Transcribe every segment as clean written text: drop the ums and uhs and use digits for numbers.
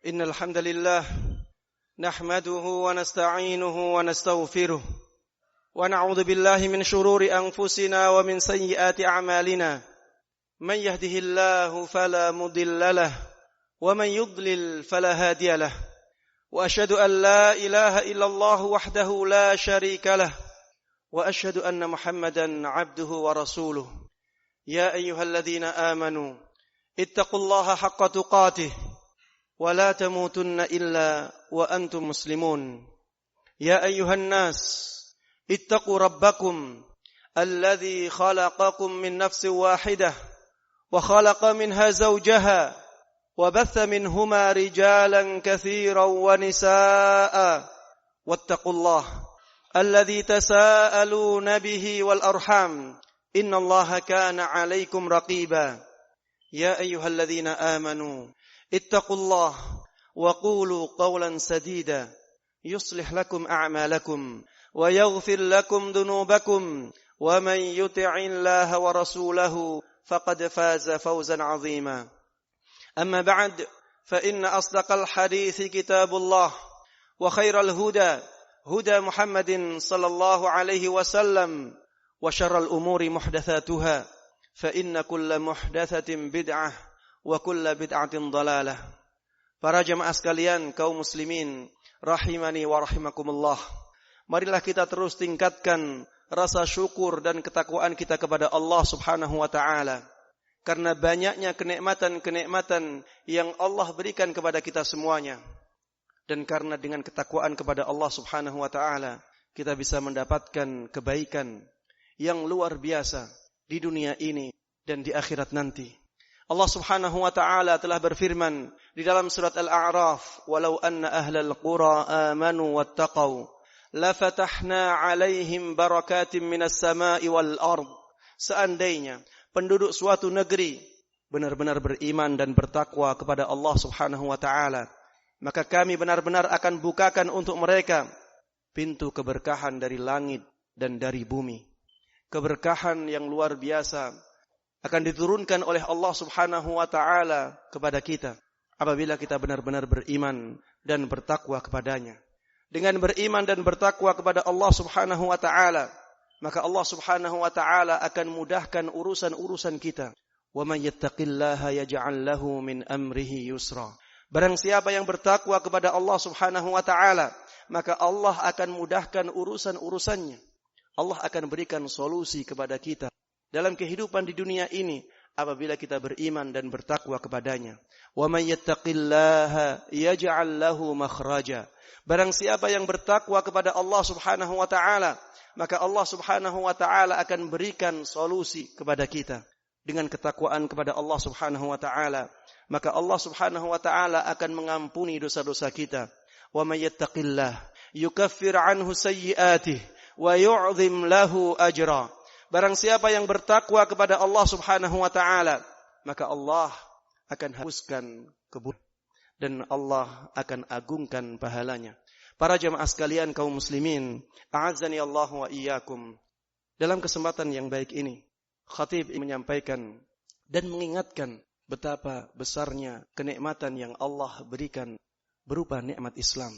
إن الحمد لله نحمده ونستعينه ونستغفره ونعوذ بالله من شرور أنفسنا ومن سيئات أعمالنا من يهده الله فلا مضل له ومن يضلل فلا هادي له وأشهد أن لا إله إلا الله وحده لا شريك له وأشهد أن محمدا عبده ورسوله يا أيها الذين آمنوا اتقوا الله حق تقاته ولا تموتن إلا وأنتم مسلمون يا أيها الناس اتقوا ربكم الذي خلقكم من نفس واحدة وخلق منها زوجها وبث منهما رجالا كثيرا ونساء واتقوا الله الذي تساءلون به والأرحام إن الله كان عليكم رقيبا يا أيها الذين آمنوا اتقوا الله وقولوا قولا سديدا يصلح لكم أعمالكم ويغفر لكم ذنوبكم ومن يطع الله ورسوله فقد فاز فوزا عظيما أما بعد فإن أصدق الحديث كتاب الله وخير الهدى هدى محمد صلى الله عليه وسلم وشر الأمور محدثاتها فإن كل محدثة بدعة wa kulla bid'atin dalalah. Para jemaah sekalian kaum muslimin rahimani wa rahimakumullah. Marilah kita terus tingkatkan rasa syukur dan ketakwaan kita kepada Allah Subhanahu wa taala. Karena banyaknya kenikmatan-kenikmatan yang Allah berikan kepada kita semuanya. Dan karena dengan ketakwaan kepada Allah Subhanahu wa taala kita bisa mendapatkan kebaikan yang luar biasa di dunia ini dan di akhirat nanti. Allah Subhanahu wa ta'ala telah berfirman di dalam surat Al-A'raf, "Walau anna ahlal qura amanu wattaqau, la fatahna 'alaihim barakatim minas sama'i wal ard." Seandainya penduduk suatu negeri benar-benar beriman dan bertakwa kepada Allah Subhanahu wa ta'ala, maka kami benar-benar akan bukakan untuk mereka pintu keberkahan dari langit dan dari bumi. Keberkahan yang luar biasa akan diturunkan oleh Allah Subhanahu wa ta'ala kepada kita apabila kita benar-benar beriman dan bertakwa kepadanya. Dengan beriman dan bertakwa kepada Allah Subhanahu wa ta'ala, maka Allah Subhanahu wa ta'ala akan mudahkan urusan-urusan kita. Wa may yattaqillaha yaj'al lahu min amrihi yusra. Barang siapa yang bertakwa kepada Allah Subhanahu wa ta'ala, maka Allah akan mudahkan urusan-urusannya. Allah akan berikan solusi kepada kita dalam kehidupan di dunia ini apabila kita beriman dan bertakwa kepadanya. Wa may yattaqillaha yaj'al lahu makhraja. Barang siapa yang bertakwa kepada Allah Subhanahu wa taala, maka Allah Subhanahu wa taala akan berikan solusi kepada kita. Dengan ketakwaan kepada Allah Subhanahu wa taala, maka Allah Subhanahu wa taala akan mengampuni dosa-dosa kita. Wa may yattaqillah yukaffir anhu sayyi'atihi wa yu'zim lahu ajra. Barang siapa yang bertakwa kepada Allah Subhanahu wa ta'ala, maka Allah akan hapuskan keburukan dan Allah akan agungkan pahalanya. Para jemaah sekalian kaum muslimin, a'azzani Allah wa iyyakum. Dalam kesempatan yang baik ini, khatib menyampaikan dan mengingatkan betapa besarnya kenikmatan yang Allah berikan berupa nikmat Islam.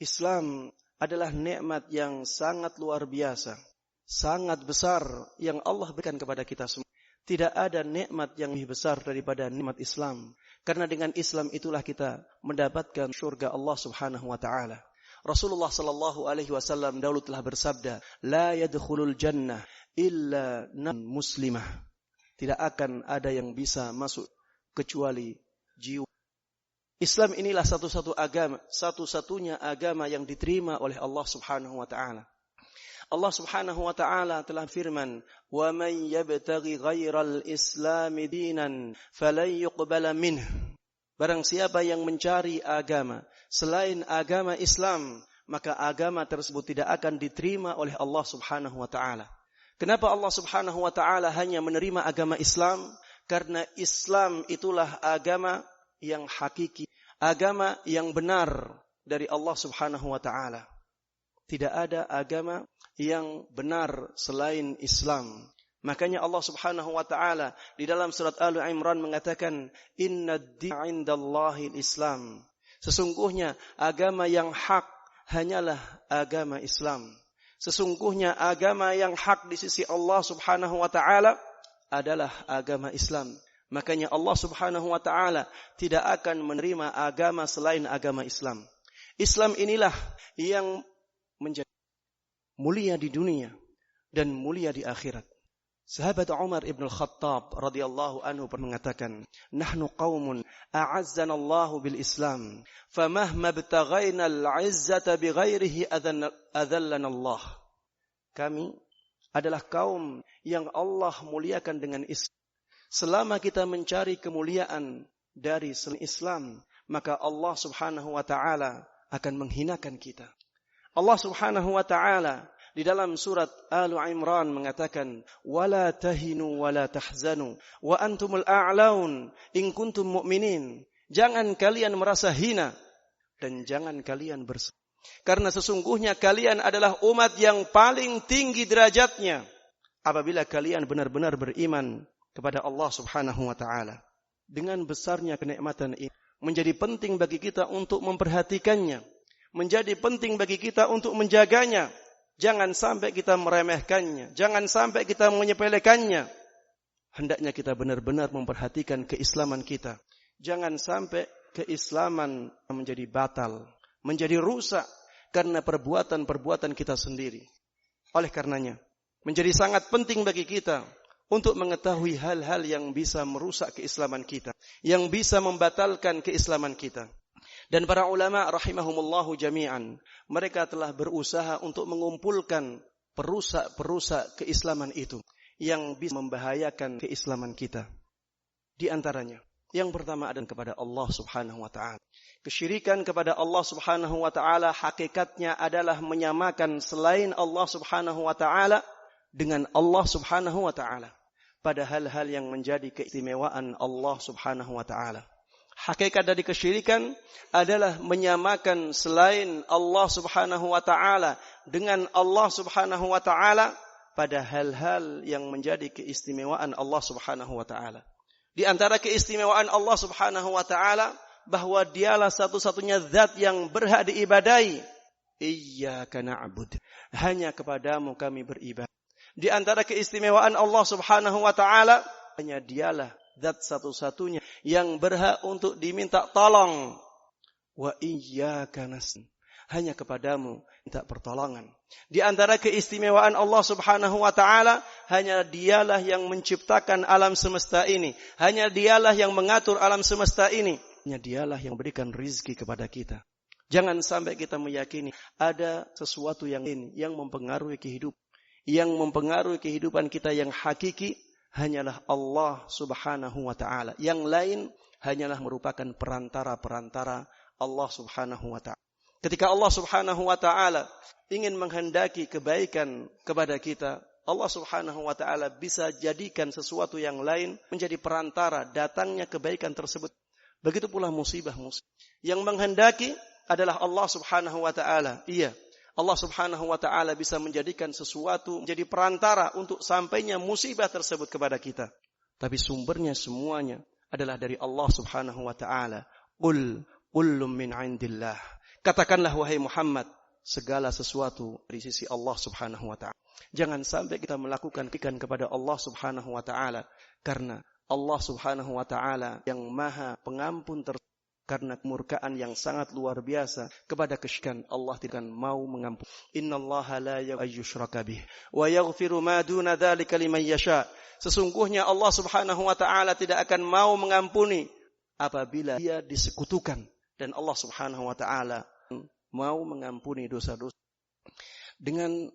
Islam adalah nikmat yang sangat luar biasa, sangat besar yang Allah berikan kepada kita semua. Tidak ada nikmat yang lebih besar daripada nikmat Islam. Karena dengan Islam itulah kita mendapatkan surga Allah Subhanahu wa taala. Rasulullah sallallahu alaihi wasallam dahulu telah bersabda, "La yadkhulul jannah illa muslimah." Tidak akan ada yang bisa masuk kecuali jiwa. Islam inilah satu-satunya agama yang diterima oleh Allah Subhanahu wa taala. Allah Subhanahu wa ta'ala telah firman, "Wa man yabtaghi ghairal islami dinan falan yuqbala minh." Barang siapa yang mencari agama selain agama Islam, maka agama tersebut tidak akan diterima oleh Allah Subhanahu wa ta'ala. Kenapa Allah Subhanahu wa ta'ala hanya menerima agama Islam? Karena Islam itulah agama yang hakiki, agama yang benar dari Allah Subhanahu wa ta'ala. Tidak ada agama yang benar selain Islam. Makanya Allah Subhanahu wa taala di dalam surat Ali Imran mengatakan, "Innad-dina 'indallahi al-Islam." Sesungguhnya agama yang hak hanyalah agama Islam. Sesungguhnya agama yang hak di sisi Allah Subhanahu wa taala adalah agama Islam. Makanya Allah Subhanahu wa taala tidak akan menerima agama selain agama Islam. Islam inilah yang menjadi mulia di dunia dan mulia di akhirat. Sahabat Umar ibn al-Khattab radhiyallahu anhu pernah mengatakan, "Nahnu qaumun a'azzana Allahu bil Islam, famahma btaghaina al-'izzata bighairihi adallana Allah." Kami adalah kaum yang Allah muliakan dengan Islam. Selama kita mencari kemuliaan dari selain Islam, maka Allah Subhanahu wa taala akan menghinakan kita. Allah Subhanahu wa taala di dalam surat Al-Imran mengatakan, "Wala tahinu wala tahzanu wa antumul a'laun in kuntum mu'minin." Jangan kalian merasa hina dan jangan kalian bersedih. Karena sesungguhnya kalian adalah umat yang paling tinggi derajatnya apabila kalian benar-benar beriman kepada Allah Subhanahu wa taala. Dengan besarnya kenikmatan ini menjadi penting bagi kita untuk memperhatikannya, menjadi penting bagi kita untuk menjaganya. Jangan sampai kita meremehkannya, jangan sampai kita menyepelekannya. Hendaknya kita benar-benar memperhatikan keislaman kita. Jangan sampai keislaman menjadi batal, menjadi rusak karena perbuatan-perbuatan kita sendiri. Oleh karenanya, menjadi sangat penting bagi kita untuk mengetahui hal-hal yang bisa merusak keislaman kita, yang bisa membatalkan keislaman kita. Dan para ulama rahimahumullahu jami'an, mereka telah berusaha untuk mengumpulkan perusak-perusak keislaman itu yang bisa membahayakan keislaman kita. Di antaranya, yang pertama adalah kepada Allah Subhanahu wa taala. Kesyirikan kepada Allah Subhanahu wa taala hakikatnya adalah menyamakan selain Allah Subhanahu wa taala dengan Allah Subhanahu wa taala pada hal-hal yang menjadi keistimewaan Allah Subhanahu wa taala. Hakikat dari kesyirikan adalah menyamakan selain Allah Subhanahu wa taala dengan Allah Subhanahu wa taala pada hal-hal yang menjadi keistimewaan Allah Subhanahu wa taala. Di antara keistimewaan Allah Subhanahu wa taala bahwa Dialah satu-satunya zat yang berhak diibadahi. Iyyaka na'bud. Hanya kepadamu kami beribadah. Di antara keistimewaan Allah Subhanahu wa taala hanya Dialah zat satu-satunya yang berhak untuk diminta tolong. Wa iyyaka nasta'in. Hanya kepadamu minta pertolongan. Di antara keistimewaan Allah Subhanahu wa taala hanya Dialah yang menciptakan alam semesta ini. Hanya Dialah yang mengatur alam semesta ini. Hanya Dialah yang berikan rizki kepada kita. Jangan sampai kita meyakini ada sesuatu yang ini yang mempengaruhi kehidupan. Yang mempengaruhi kehidupan kita yang hakiki hanyalah Allah Subhanahu wa taala. Yang lain hanyalah merupakan perantara-perantara Allah Subhanahu wa taala. Ketika Allah Subhanahu wa taala ingin menghendaki kebaikan kepada kita, Allah Subhanahu wa taala bisa jadikan sesuatu yang lain menjadi perantara datangnya kebaikan tersebut. Begitu pula musibah-musibah. Yang menghendaki adalah Allah Subhanahu wa taala. Iya, Allah Subhanahu wa taala bisa menjadikan sesuatu menjadi perantara untuk sampainya musibah tersebut kepada kita. Tapi sumbernya semuanya adalah dari Allah Subhanahu wa taala. Qul kullum min 'indillah. Katakanlah wahai Muhammad, segala sesuatu dari sisi Allah Subhanahu wa taala. Jangan sampai kita melakukan kebaikan kepada Allah Subhanahu wa taala karena Allah Subhanahu wa taala yang Maha Pengampun karena kemurkaan yang sangat luar biasa kepada kesyirikan, Allah tidak akan mau mengampuni. Innallaha la yushraka bih wa yaghfiru ma duna dzalika liman yasha. Sesungguhnya Allah Subhanahu wa taala tidak akan mau mengampuni apabila Dia disekutukan, dan Allah Subhanahu wa taala mau mengampuni dosa-dosa. Dengan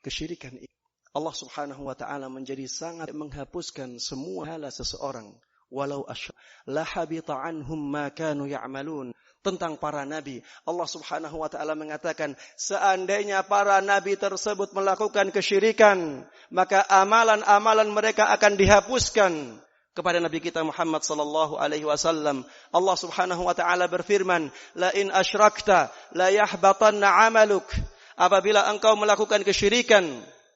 kesyirikan ini Allah Subhanahu wa taala menjadi sangat menghapuskan semua hala seseorang. Walau la habita anhum ma kanu ya'malun. Tentang para nabi, Allah Subhanahu wa taala mengatakan, seandainya para nabi tersebut melakukan kesyirikan, maka amalan-amalan mereka akan dihapuskan. Kepada Nabi kita Muhammad sallallahu alaihi wasallam, Allah Subhanahu wa taala berfirman, la in asyrakta la yahbatanna 'amaluk. Apabila engkau melakukan kesyirikan,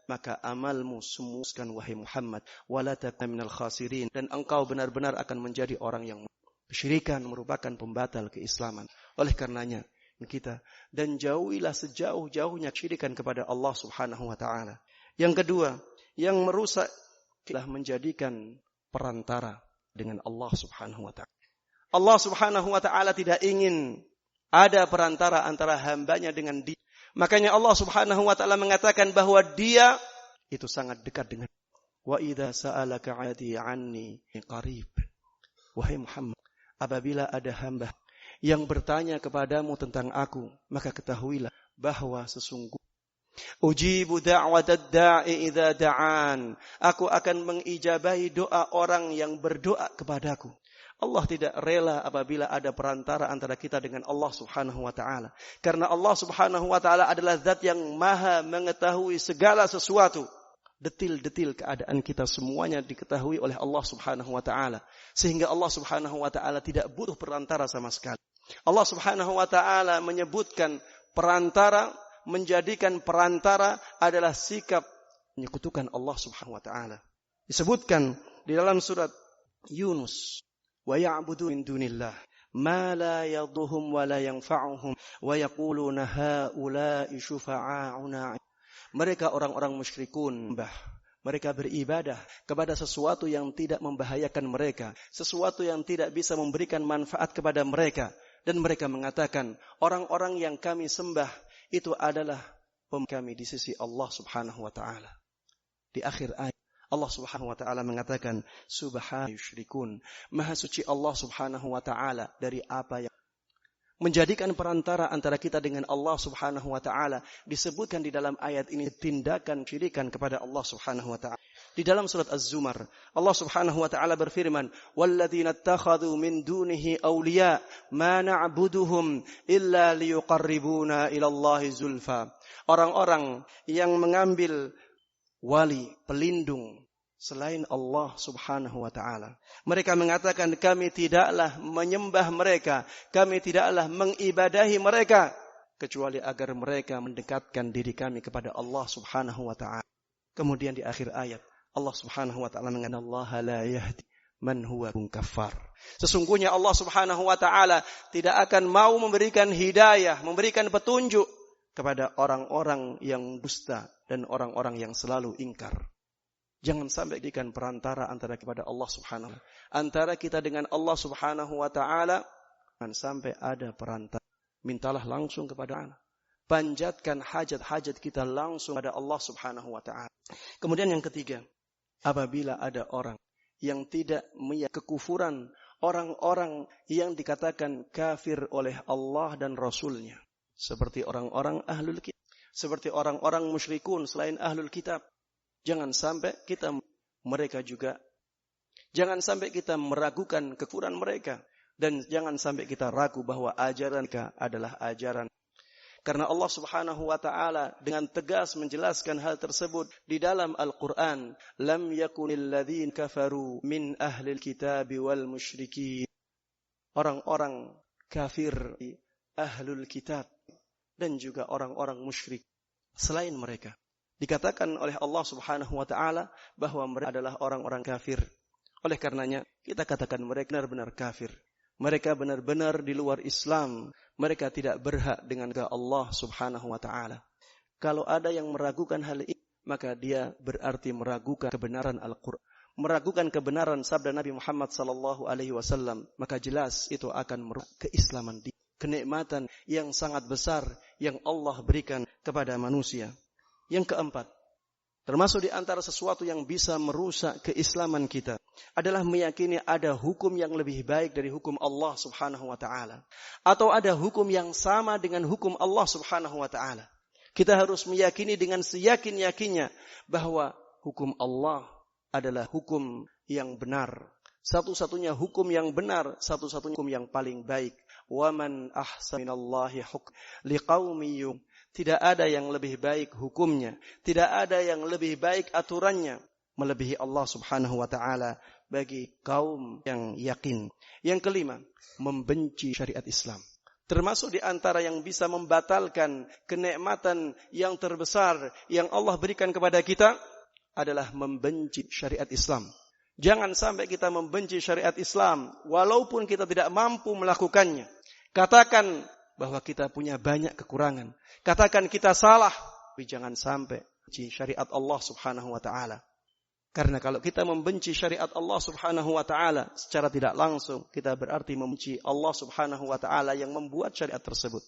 maka amalmu semuskan wahai Muhammad, wala takun minal khasirin, dan engkau benar-benar akan menjadi orang yang kesyirikan merupakan pembatal keislaman. Oleh karenanya kita dan jauhilah sejauh-jauhnya kesyirikan kepada Allah Subhanahu wa taala. Yang kedua, yang merusak adalah menjadikan perantara dengan Allah Subhanahu wa taala. Allah Subhanahu wa taala tidak ingin ada perantara antara hambanya dengan dia. Makanya Allah Subhanahu wa taala mengatakan bahwa dia itu sangat dekat dengan. Wa idza sa'alaka 'ibadi 'anni qarib. Wahai Muhammad, apabila ada hamba yang bertanya kepadamu tentang aku, maka ketahuilah bahwa sesungguhnya ujibu da'watad da'i idza da'an. Aku akan mengijabahi doa orang yang berdoa kepadaku. Allah tidak rela apabila ada perantara antara kita dengan Allah Subhanahu wa taala. Karena Allah Subhanahu wa taala adalah zat yang maha mengetahui segala sesuatu. Detil-detil keadaan kita semuanya diketahui oleh Allah Subhanahu wa taala. Sehingga Allah Subhanahu wa taala tidak butuh perantara sama sekali. Allah Subhanahu wa taala menyebutkan perantara, menjadikan perantara adalah sikap menyekutukan Allah Subhanahu wa taala. Disebutkan di dalam surat Yunus, wa ya'budu min dunillah ma la yadhurruhum wa la yanfa'uhum wa yaquluna haula'i syufa'auna. Mereka orang-orang musyrikun, mereka beribadah kepada sesuatu yang tidak membahayakan mereka, sesuatu yang tidak bisa memberikan manfaat kepada mereka, dan mereka mengatakan orang-orang yang kami sembah itu adalah kami di sisi Allah Subhanahu wa taala. Di akhir ayat Allah Subhanahu wa taala mengatakan subhana yusyrikun. Maha suci Allah Subhanahu wa taala dari apa yang menjadikan perantara antara kita dengan Allah Subhanahu wa taala. Disebutkan di dalam ayat ini tindakan syirikan kepada Allah Subhanahu wa taala. Di dalam surat Az-Zumar, Allah Subhanahu wa taala berfirman, "Walladzina ittakhadhu min dunihi awliya ma na'buduhum illa liyuqarribuna ila Allahi zulfa." Orang-orang yang mengambil wali, pelindung selain Allah Subhanahu wa taala. Mereka mengatakan kami tidaklah menyembah mereka, kami tidaklah mengibadahi mereka kecuali agar mereka mendekatkan diri kami kepada Allah Subhanahu wa taala. Kemudian di akhir ayat Allah Subhanahu wa taala mengatakan Allah la yahdi man huwa kafar. Sesungguhnya Allah Subhanahu wa taala tidak akan mau memberikan hidayah, memberikan petunjuk kepada orang-orang yang dusta dan orang-orang yang selalu ingkar. Jangan sampai jadikan perantara antara kepada Allah Subhanahu wa ta'ala. Antara kita dengan Allah Subhanahu wa ta'ala. Jangan sampai ada perantara. Mintalah langsung kepada Allah. Panjatkan hajat-hajat kita langsung kepada Allah Subhanahu wa ta'ala. Kemudian yang ketiga. Apabila ada orang yang tidak meyakini kekufuran. Orang-orang yang dikatakan kafir oleh Allah dan Rasulnya. Seperti orang-orang ahlul kitab. Seperti orang-orang musyrikun selain ahlul kitab. Jangan sampai kita meragukan kekufuran mereka. Dan jangan sampai kita ragu bahwa ajaran mereka adalah ajaran. Karena Allah Subhanahu wa ta'ala dengan tegas menjelaskan hal tersebut di dalam Al-Quran. Lam yakunil ladzina kafaru min ahlil kitabi wal musyrikin. Orang-orang kafir ahlul kitab dan juga orang-orang musyrik selain mereka. Dikatakan oleh Allah Subhanahu wa ta'ala bahwa mereka adalah orang-orang kafir. Oleh karenanya kita katakan mereka benar-benar kafir. Mereka benar-benar di luar Islam. Mereka tidak berhak dengan Allah Subhanahu wa ta'ala. Kalau ada yang meragukan hal ini, maka dia berarti meragukan kebenaran Al-Quran. Meragukan kebenaran sabda Nabi Muhammad sallallahu alaihi wasallam, maka jelas itu akan merusak keislaman dia. Kenikmatan yang sangat besar yang Allah berikan kepada manusia. Yang keempat, termasuk di antara sesuatu yang bisa merusak keislaman kita adalah meyakini ada hukum yang lebih baik dari hukum Allah Subhanahu wa ta'ala. Atau ada hukum yang sama dengan hukum Allah Subhanahu wa ta'ala. Kita harus meyakini dengan seyakin-yakinnya bahwa hukum Allah adalah hukum yang benar. Satu-satunya hukum yang benar, satu-satunya hukum yang paling baik. وَمَنْ أَحْسَنَ مِنَ اللَّهِ حُكْمًا لِقَوْمٍ يُؤْمِنُونَ. Tidak ada yang lebih baik hukumnya. Tidak ada yang lebih baik aturannya. Melebihi Allah Subhanahu wa ta'ala bagi kaum yang yakin. Yang kelima, membenci syariat Islam. Termasuk di antara yang bisa membatalkan kenikmatan yang terbesar yang Allah berikan kepada kita adalah membenci syariat Islam. Jangan sampai kita membenci syariat Islam walaupun kita tidak mampu melakukannya. Katakan bahwa kita punya banyak kekurangan. Katakan kita salah. Tapi jangan sampai benci syariat Allah subhanahu wa ta'ala. Karena kalau kita membenci syariat Allah subhanahu wa ta'ala secara tidak langsung, kita berarti membenci Allah subhanahu wa ta'ala yang membuat syariat tersebut.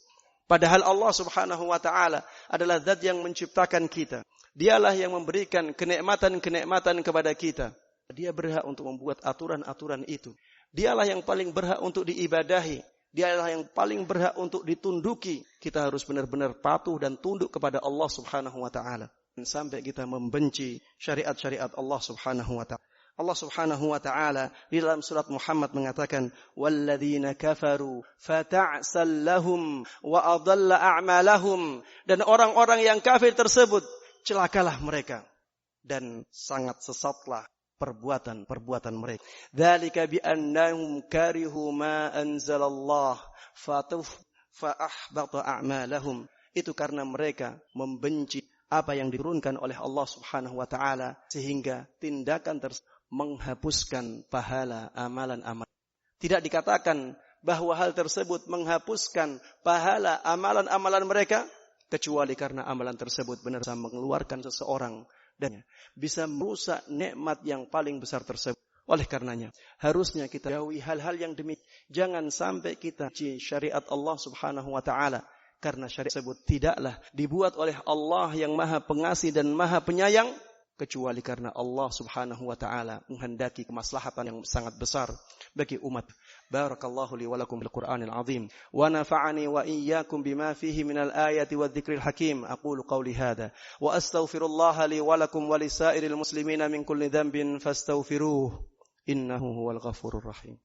Padahal Allah subhanahu wa ta'ala adalah zat yang menciptakan kita. Dialah yang memberikan kenikmatan-kenikmatan kepada kita. Dia berhak untuk membuat aturan-aturan itu. Dialah yang paling berhak untuk diibadahi. Dialah yang paling berhak untuk ditunduki. Kita harus benar-benar patuh dan tunduk kepada Allah subhanahu wa ta'ala. Sampai kita membenci syariat-syariat Allah subhanahu wa ta'ala. Allah subhanahu wa ta'ala di dalam surat Muhammad mengatakan, وَالَّذِينَ كَفَرُوا فَتَعْسَلْ لَهُمْ وَأَضَلَّ أَعْمَالَهُمْ. Dan orang-orang yang kafir tersebut, celakalah mereka. Dan sangat sesatlah perbuatan mereka. Dzalika bi annahum karihu ma anzalallah fa ahbata a'malahum. Itu karena mereka membenci apa yang diturunkan oleh Allah Subhanahu wa taala sehingga tindakan tersebut menghapuskan pahala amalan-amalan. Tidak dikatakan bahwa hal tersebut menghapuskan pahala amalan-amalan mereka kecuali karena amalan tersebut benar bisa mengeluarkan seseorang dan bisa merusak nikmat yang paling besar tersebut. Oleh karenanya, harusnya kita jauhi hal-hal yang demikian. Jangan sampai kita benci syariat Allah Subhanahu wa taala karena syariat tersebut tidaklah dibuat oleh Allah yang Maha Pengasih dan Maha Penyayang kecuali karena Allah Subhanahu wa taala menghendaki kemaslahatan yang sangat besar bagi umat. Barakallahu li wa lakum bil Qur'anil azim wa nafa'ani wa iyyakum bima fihi minal ayati wadh-dhikril hakim. Aqulu qawli hadha wa astaghfirullaha li wa lakum wa lisairil muslimina min kulli dhanbin fastaghfiruhu innahu huwal ghafurur rahim.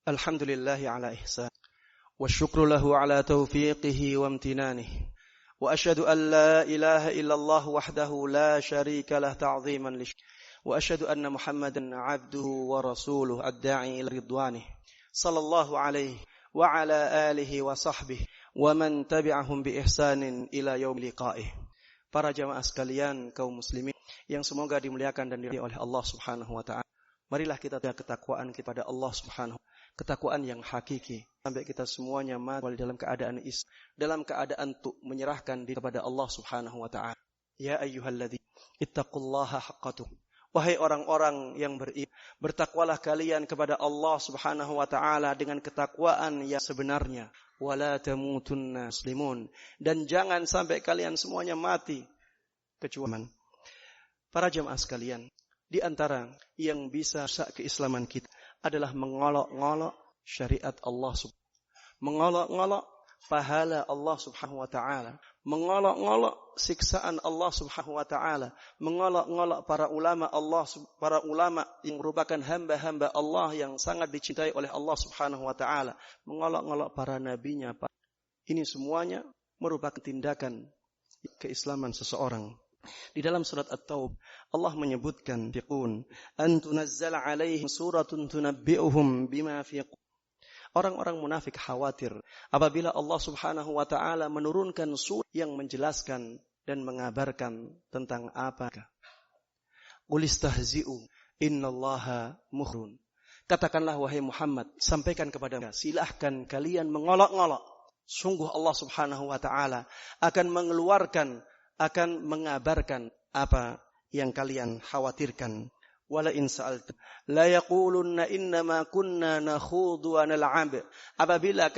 Alhamdulillahi ala ihsan wa syukru lahu ala taufiqihi wa amtinanihi wa asyhadu an la ilaha illallah wahdahu la syarika lah ta'ziman li wa asyhadu anna Muhammadan 'abduhu wa rasuluhu ad-da'i ila ridwanih sallallahu alaihi wa ala alihi wa sahbihi wa man tabi'ahum bi ihsanin ila yaumil liqa'ih. Para jamaah sekalian kaum muslimin yang semoga dimuliakan dan diridhai oleh Allah Subhanahu wa taala. Marilah kita jaga ketakwaan kepada Allah Subhanahu, ketakwaan yang hakiki sampai kita semuanya mati dalam keadaan dalam keadaan untuk menyerahkan diri kepada Allah Subhanahu wa taala. Ya ayyuhalladzina ittaqullaha haqqa tuqatih. Wahai orang-orang yang beriman, bertakwalah kalian kepada Allah Subhanahu wa taala dengan ketakwaan yang sebenarnya. Wala tamutunna muslimun, dan jangan sampai kalian semuanya mati kecuali. Para jemaah sekalian, di antara yang bisa rusak keislaman kita adalah mengolok-ngolok syariat Allah subhanahu, mengolok-ngolok pahala Allah subhanahu wa ta'ala, mengolok-ngolok siksaan Allah subhanahu wa ta'ala, mengolok-ngolok para ulama yang merupakan hamba-hamba Allah yang sangat dicintai oleh Allah subhanahu wa ta'ala, mengolok-ngolok para nabinya. Ini semuanya merupakan tindakan keislaman seseorang. Di dalam surat At-Taubah Allah menyebutkan fiqun an tunazzala alaihim suratun tunabbi'uhum bima fi. Orang-orang munafik khawatir apabila Allah Subhanahu wa taala menurunkan surat yang menjelaskan dan mengabarkan tentang apa. Qul istahzi'u innallaha muhrun. Katakanlah wahai Muhammad, sampaikan kepada mereka, silahkan kalian mengolok-ngolok. Sungguh Allah Subhanahu wa taala akan mengeluarkan, akan mengabarkan apa yang kalian khawatirkan. Wala in sa'altum la yaqulunna innama kunna nakhudu wa nal'ab. Apabila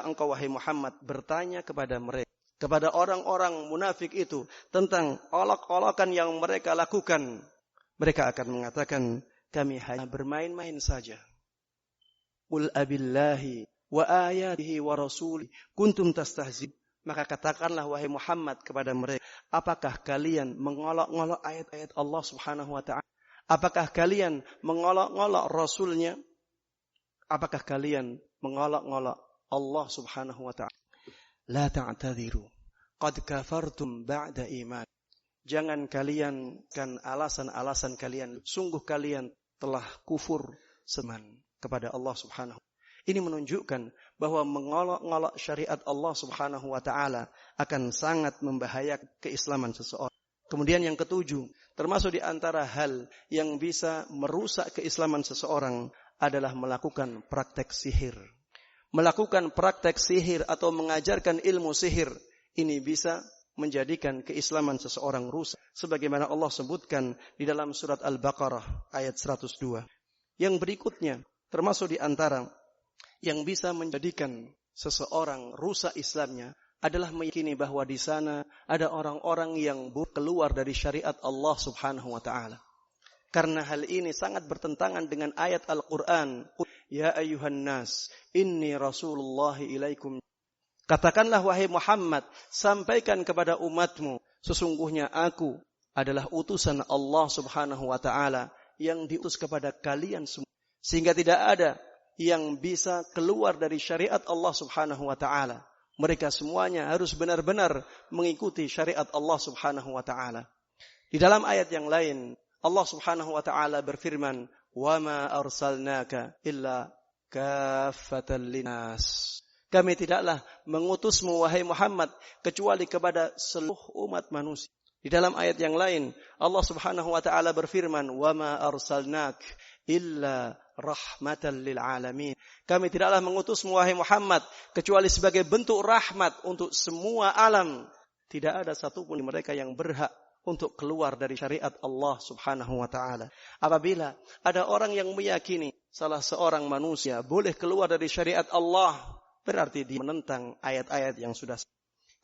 engkau wahai Muhammad bertanya kepada mereka, kepada orang-orang munafik itu tentang olok-olokan yang mereka lakukan, mereka akan mengatakan kami hanya bermain-main saja. Qul abillahi wa ayatihi wa rasuli kuntum tastahzi. Maka katakanlah wahai Muhammad kepada mereka, apakah kalian mengolok-ngolok ayat-ayat Allah Subhanahu wa ta'ala? Apakah kalian mengolok-ngolok Rasulnya? Apakah kalian mengolok-ngolok Allah Subhanahu wa ta'ala? La ta'tadhiru qad kafartum ba'da iman. Jangan kalian kan alasan-alasan kalian, sungguh kalian telah kufur seman kepada Allah Subhanahu. Ini menunjukkan bahwa mengolok-ngolok syariat Allah Subhanahu wa ta'ala akan sangat membahayakan keislaman seseorang. Kemudian yang ketujuh, termasuk di antara hal yang bisa merusak keislaman seseorang adalah melakukan praktek sihir. Melakukan praktek sihir atau mengajarkan ilmu sihir, ini bisa menjadikan keislaman seseorang rusak. Sebagaimana Allah sebutkan di dalam surat Al-Baqarah ayat 102. Yang berikutnya, termasuk di antara yang bisa menjadikan seseorang rusak Islamnya, adalah meyakini bahwa di sana ada orang-orang yang keluar dari syariat Allah Subhanahu wa taala. Karena hal ini sangat bertentangan dengan ayat Al-Qur'an, ya ayyuhan nas, inni rasulullah ilaikum. Katakanlah wahai Muhammad, sampaikan kepada umatmu, sesungguhnya aku adalah utusan Allah Subhanahu wa taala yang diutus kepada kalian semua. Sehingga tidak ada yang bisa keluar dari syariat Allah Subhanahu wa taala. Mereka semuanya harus benar-benar mengikuti syariat Allah Subhanahu wa taala. Di dalam ayat yang lain, Allah Subhanahu wa taala berfirman, "Wa ma arsalnaka illa kaffatan linnas." Kami tidaklah mengutusmu wahai Muhammad kecuali kepada seluruh umat manusia. Di dalam ayat yang lain, Allah Subhanahu wa taala berfirman, "Wa ma arsalnak illa rahmatan lil alamin." Kami tidaklah mengutusmu wahai Muhammad kecuali sebagai bentuk rahmat untuk semua alam. Tidak ada satupun di mereka yang berhak untuk keluar dari syariat Allah Subhanahu wa taala. Apabila ada orang yang meyakini salah seorang manusia boleh keluar dari syariat Allah, berarti dia menentang ayat-ayat yang sudah.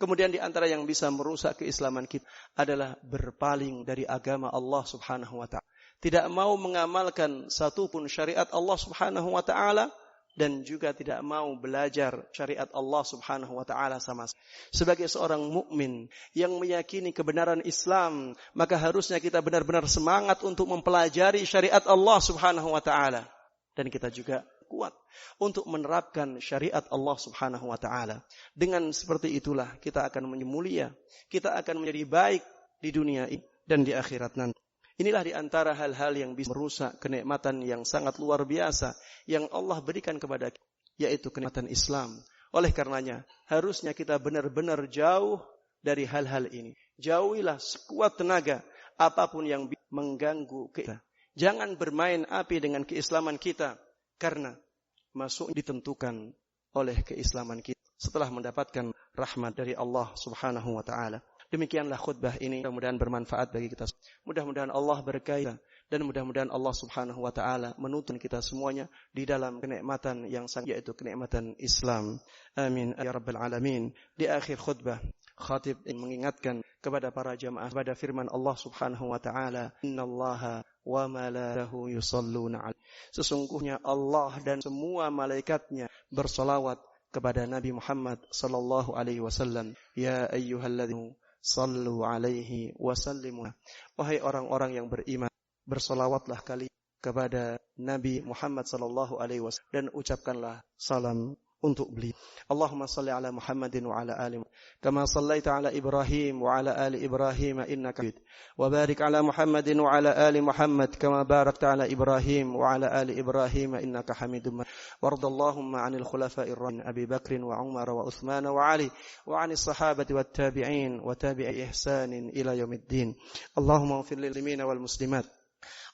Kemudian di antara yang bisa merusak keislaman kita adalah berpaling dari agama Allah Subhanahu wa taala. Tidak mau mengamalkan satupun syariat Allah Subhanahu wa taala dan juga tidak mau belajar syariat Allah Subhanahu wa taala sama sekali. Sebagai seorang mukmin yang meyakini kebenaran Islam, maka harusnya kita benar-benar semangat untuk mempelajari syariat Allah Subhanahu wa taala, dan kita juga kuat untuk menerapkan syariat Allah Subhanahu wa taala. Dengan seperti itulah kita akan menjadi mulia, kita akan menjadi baik di dunia ini dan di akhirat nanti. Inilah di antara hal-hal yang bisa merusak kenikmatan yang sangat luar biasa yang Allah berikan kepada kita, yaitu kenikmatan Islam. Oleh karenanya, harusnya kita benar-benar jauh dari hal-hal ini. Jauhilah sekuat tenaga apapun yang mengganggu kita. Jangan bermain api dengan keislaman kita, karena masuk ditentukan oleh keislaman kita setelah mendapatkan rahmat dari Allah Subhanahu wa taala. Demikianlah khutbah ini, mudah-mudahan bermanfaat bagi kita. Mudah-mudahan Allah berkahi dan mudah-mudahan Allah Subhanahu wa taala menuntun kita semuanya di dalam kenikmatan yang sangat, yaitu kenikmatan Islam. Amin ya rabbal alamin. Di akhir khutbah, khatib mengingatkan kepada para jamaah pada firman Allah Subhanahu wa taala, "Innallaha wa malaikatahu yusholluna 'alaihi." Sesungguhnya Allah dan semua malaikatnya bersolawat kepada Nabi Muhammad sallallahu alaihi wasallam. Ya ayyuhalladzina sallu alaihi wa sallimu. Wahai orang-orang yang beriman, bersolawatlah kalian kepada Nabi Muhammad sallallahu alaihi wasallam dan ucapkanlah salam untuk beliau. Allahumma salli ala Muhammadin wa ala ali kama sallaita ala Ibrahim wa ala ali Ibrahim innaka Hamid. Wa barik ala Muhammadin wa ala ali Muhammad kama barakta ala Ibrahim wa ala ali Ibrahim innaka Hamidum Majid. Wardallahumma 'anil khulafa'ir rasyidin Abi Bakr wa Umar wa Uthman wa Ali wa 'anis sahabati wat tabi'in wa tabi'i ihsanin ila yaumiddin. Allahumma ighfir lil muslimina wal muslimat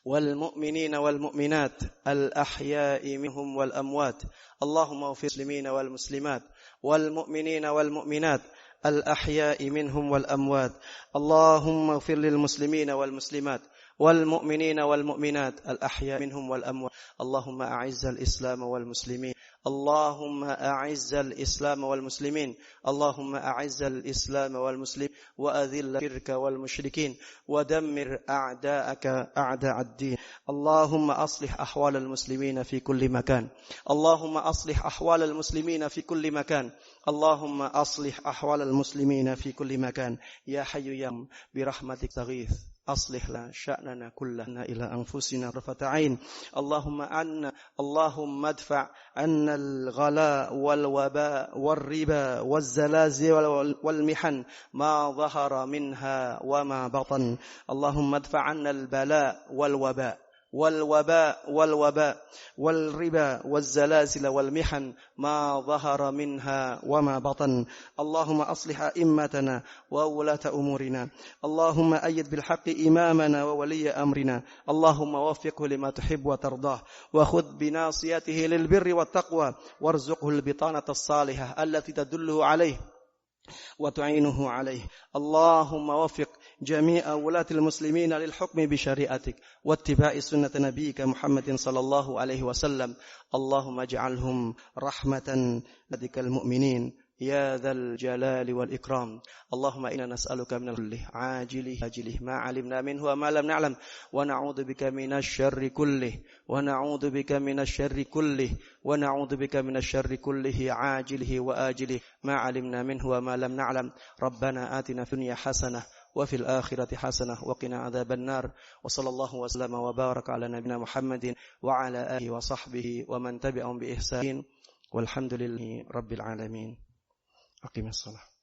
والمؤمنين والمؤمنات الأحياء منهم والأموات. اللهم اغفر للمسلمين والمسلمات والمؤمنين والمؤمنات الأحياء منهم والأموات. اللهم اغفر للمسلمين والمسلمات والمؤمنين والمؤمنات الأحياء منهم والأموات. اللهم أعز الإسلام والمسلمين. اللهم أعز الإسلام والمسلمين. اللهم أعز الإسلام والمسلمين وأذل الشرك والمشركين ودمر أعداءك أعداء الدين. اللهم أصلح أحوال المسلمين في كل مكان. اللهم أصلح أحوال المسلمين في كل مكان. اللهم أصلح أحوال المسلمين في كل مكان. يا حي يا قيوم برحمتك استغيث. أصلح لنا شأننا كلنا إلى أنفسنا طرفة عين. اللهم ادفع عنا الغلاء والوباء والربا والزلازل والمحن ما ظهر منها وما بطن. اللهم ادفع عنا البلاء والوباء والوباء والربا والزلازل والمحن ما ظهر منها وما بطن. اللهم أصلح أئمتنا وولاة أمورنا. اللهم أيد بالحق إمامنا وولي أمرنا. اللهم وفقه لما تحب وترضاه، وخذ بناصيته للبر والتقوى، وارزقه البطانة الصالحة التي تدله عليه وتعينه عليه. اللهم وفق جميع ولاة المسلمين للحكم بشريعتك واتباع سنة نبيك محمد صلى الله عليه وسلم. اللهم اجعلهم رحمة لك المؤمنين يا ذا الجلال والإكرام. اللهم إنا نسألك من كله عاجله آجله ما علمنا منه وما لم نعلم، ونعوذ بك من الشر كله ونعوذ بك من الشر كله ونعوذ بك من الشر كله عاجله وآجله ما علمنا منه وما لم نعلم. ربنا آتنا في الدنيا حسنة وفي الآخرة حسنة وقنا عذاب النار. وصلى الله وسلم وبارك على نبينا محمد وعلى آله وصحبه ومن تبعهم بإحسان والحمد لله رب العالمين. أقم الصلاة.